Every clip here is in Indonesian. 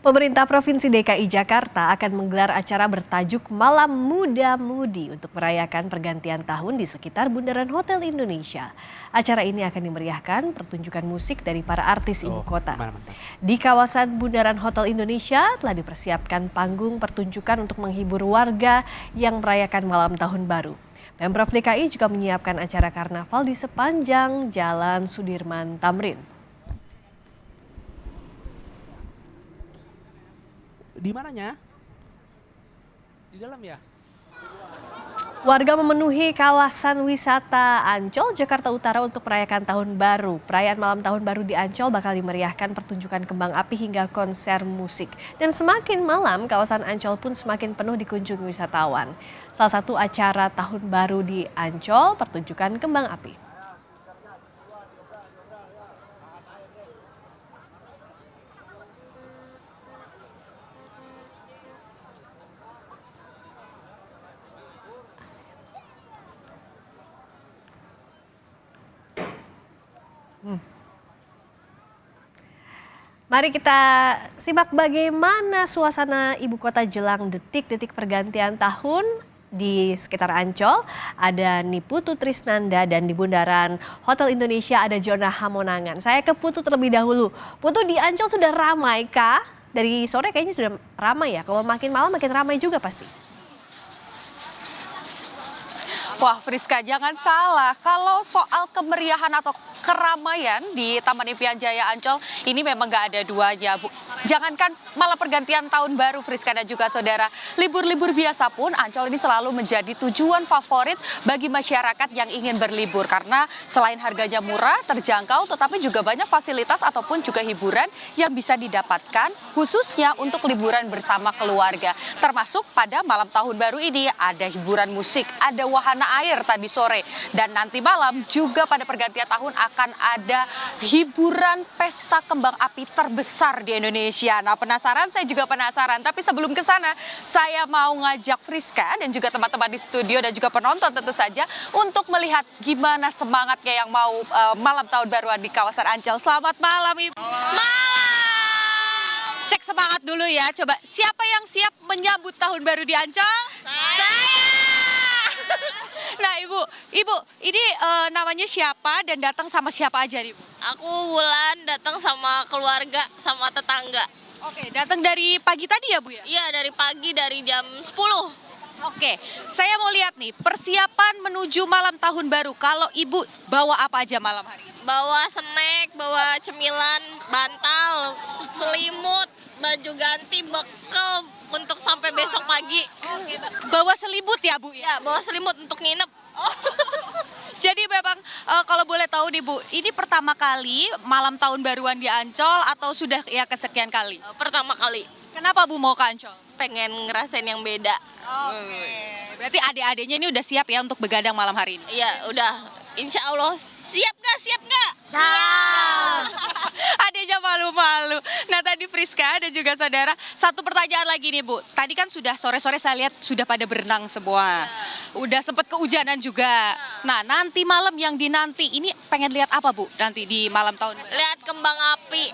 Pemerintah Provinsi DKI Jakarta akan menggelar acara bertajuk Malam Muda-Mudi untuk merayakan pergantian tahun di sekitar Bundaran Hotel Indonesia. Acara ini akan dimeriahkan pertunjukan musik dari para artis ibu kota. Di kawasan Bundaran Hotel Indonesia telah dipersiapkan panggung pertunjukan untuk menghibur warga yang merayakan malam tahun baru. Pemprov DKI juga menyiapkan acara karnaval di sepanjang Jalan Sudirman Tamrin. Di mananya? Di dalam ya? Warga memenuhi kawasan wisata Ancol, Jakarta Utara untuk merayakan Tahun Baru. Perayaan malam Tahun Baru di Ancol bakal dimeriahkan pertunjukan kembang api hingga konser musik. Dan semakin malam, kawasan Ancol pun semakin penuh dikunjungi wisatawan. Salah satu acara Tahun Baru di Ancol, pertunjukan kembang api. Mari kita simak bagaimana suasana ibu kota jelang detik-detik pergantian tahun di sekitar Ancol. Ada Putu Trisnanda dan di Bundaran Hotel Indonesia ada Jonah Hamonangan. Saya ke Putu terlebih dahulu. Putu, di Ancol sudah ramai kah? Dari sore kayaknya sudah ramai ya. Kalau makin malam makin ramai juga pasti. Wah, Friska, jangan salah. Kalau soal kemeriahan atau keramaian di Taman Impian Jaya Ancol, ini memang nggak ada duanya, Bu. Jangankan malah pergantian tahun baru, Friska dan juga saudara. Libur-libur biasa pun Ancol ini selalu menjadi tujuan favorit bagi masyarakat yang ingin berlibur. Karena selain harganya murah, terjangkau, tetapi juga banyak fasilitas ataupun juga hiburan yang bisa didapatkan khususnya untuk liburan bersama keluarga. Termasuk pada malam tahun baru ini ada hiburan musik, ada wahana air tadi sore. Dan nanti malam juga pada pergantian tahun akan ada hiburan pesta kembang api terbesar di Indonesia. Nah, penasaran? Saya juga penasaran. Tapi sebelum ke sana, saya mau ngajak Friska dan juga teman-teman di studio dan juga penonton tentu saja untuk melihat gimana semangatnya yang mau malam tahun baruan di kawasan Ancol. Selamat malam, Ibu. Malam. Cek semangat dulu ya. Coba, siapa yang siap menyambut tahun baru di Ancol? Saya. Nah, Ibu, ini namanya siapa dan datang sama siapa aja, Ibu? Aku Wulan, datang sama keluarga, sama tetangga. Oke, datang dari pagi tadi ya, Bu ya? Iya, dari pagi, dari jam 10. Oke, saya mau lihat nih, persiapan menuju malam tahun baru. Kalau Ibu bawa apa aja malam hari ini? Bawa snack, bawa cemilan, bantal, selimut, baju ganti, bekal untuk sampai besok pagi. Oke, bawa selimut ya, Bu? Ya, bawa selimut untuk nginep. Jadi memang kalau boleh tahu nih, Bu, ini pertama kali malam tahun baruan di Ancol atau sudah ya kesekian kali? Pertama kali. Kenapa Bu mau ke Ancol? Pengen ngerasain yang beda. Oke. Berarti adik-adiknya ini udah siap ya untuk begadang malam hari ini? Iya, udah. Insya Allah. Siap nggak? Siap nggak? Siap. Adiknya malu-malu. Nah, tadi Friska dan juga saudara, satu pertanyaan lagi nih, Bu. Tadi kan sudah sore-sore saya lihat sudah pada berenang semua. Udah sempat kehujanan juga. Nah, nanti malam yang dinanti ini pengen lihat apa, Bu? Nanti di malam tahun baru? Lihat kembang api.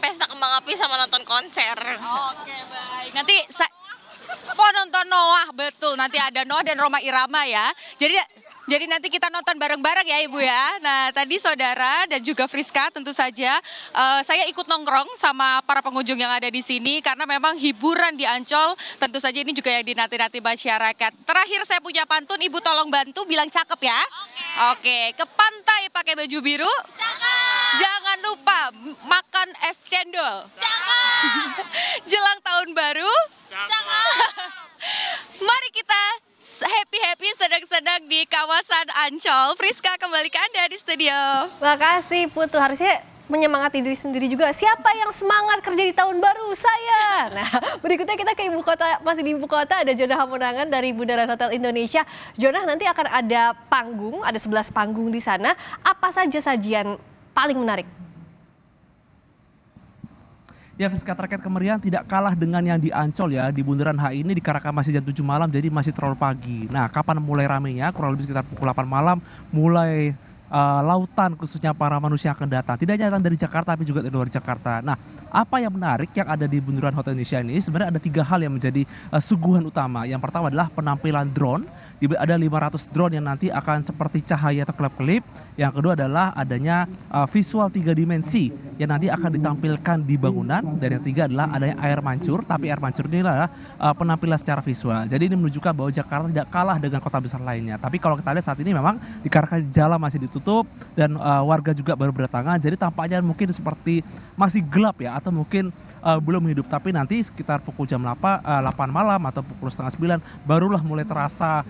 Pesta kembang api sama nonton konser. Oke, baik. Nanti mau nonton Noah, betul. Nanti ada Noah dan Rhoma Irama ya. Jadi nanti kita nonton bareng-bareng ya, Ibu ya. Nah, tadi saudara dan juga Friska tentu saja saya ikut nongkrong sama para pengunjung yang ada di sini karena memang hiburan di Ancol tentu saja ini juga yang dinanti-nanti masyarakat. Terakhir saya punya pantun, Ibu tolong bantu bilang cakep ya. Oke, ke pantai pakai baju biru. Cakep. Jangan lupa makan es cendol. Cakep. Jelang tahun baru. Cakep. Mari kita happy-happy, sedang-sedang di kawasan Ancol. Friska, kembali ke Anda di studio. Makasih Putu, harusnya menyemangati diri sendiri juga. Siapa yang semangat kerja di tahun baru? Saya. Nah, berikutnya kita ke ibu kota, masih di ibu kota ada Jonah Hamonangan dari Bundaran Hotel Indonesia. Jonah, nanti akan ada panggung, ada 11 panggung di sana. Apa saja sajian paling menarik? Ya, Friska, terkait kemeriahan tidak kalah dengan yang di Ancol ya. Di Bundaran HI ini dikarenakan masih jam 7 malam, jadi masih terlalu pagi. Nah, kapan mulai ramenya? Kurang lebih sekitar pukul 8 malam mulai lautan khususnya para manusia yang akan datang. Tidak hanya datang dari Jakarta tapi juga dari luar Jakarta. Nah, apa yang menarik yang ada di Bundaran Hotel Indonesia ini sebenarnya ada 3 hal yang menjadi suguhan utama. Yang pertama adalah penampilan drone. Ada 500 drone yang nanti akan seperti cahaya atau kelap-kelip. Yang kedua adalah adanya visual 3 dimensi yang nanti akan ditampilkan di bangunan. Dan yang ketiga adalah adanya air mancur, tapi air mancur ini adalah penampilan secara visual. Jadi ini menunjukkan bahwa Jakarta tidak kalah dengan kota besar lainnya. Tapi kalau kita lihat saat ini memang dikarenakan jalan masih ditutup dan warga juga baru berdatangan, jadi tampaknya mungkin seperti masih gelap ya, atau mungkin belum hidup. Tapi nanti sekitar pukul jam 8 malam atau pukul setengah 9 barulah mulai terasa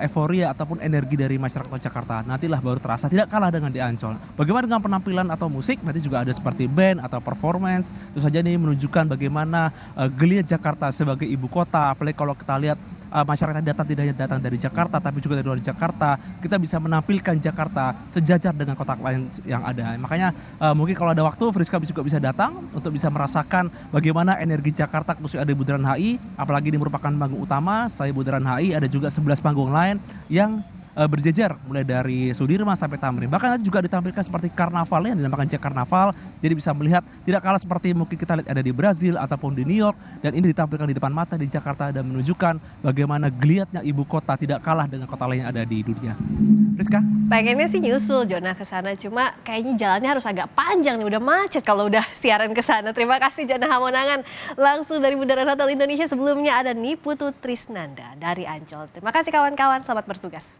euforia ataupun energi dari masyarakat Jakarta. Nantilah baru terasa, tidak kalah dengan di Ancol. Bagaimana dengan penampilan atau musik? Nanti juga ada seperti band atau performance. Tentu saja ini menunjukkan bagaimana geliat Jakarta sebagai ibu kota. Apalagi kalau kita lihat masyarakat datang tidak hanya datang dari Jakarta tapi juga dari luar Jakarta, kita bisa menampilkan Jakarta sejajar dengan kota lain yang ada. Makanya mungkin kalau ada waktu Friska juga bisa datang untuk bisa merasakan bagaimana energi Jakarta khususnya ada di Bundaran HI, apalagi ini merupakan panggung utama. Saya Bundaran HI ada juga 11 panggung lain yang berjejer mulai dari Sudirman sampai Tamrin. Bahkan nanti juga ditampilkan seperti karnaval yang dinamakan Jack Karnaval. Jadi bisa melihat tidak kalah seperti mungkin kita lihat ada di Brazil ataupun di New York, dan ini ditampilkan di depan mata di Jakarta dan menunjukkan bagaimana geliatnya ibu kota tidak kalah dengan kota lain yang ada di dunia. Rizka? Pengennya sih nyusul Jona ke sana, cuma kayaknya jalannya harus agak panjang nih, udah macet kalau udah siaran ke sana. Terima kasih Jona Hamonangan langsung dari Bundaran Hotel Indonesia. Sebelumnya ada Niputu Trisnanda dari Ancol. Terima kasih kawan-kawan, selamat bertugas.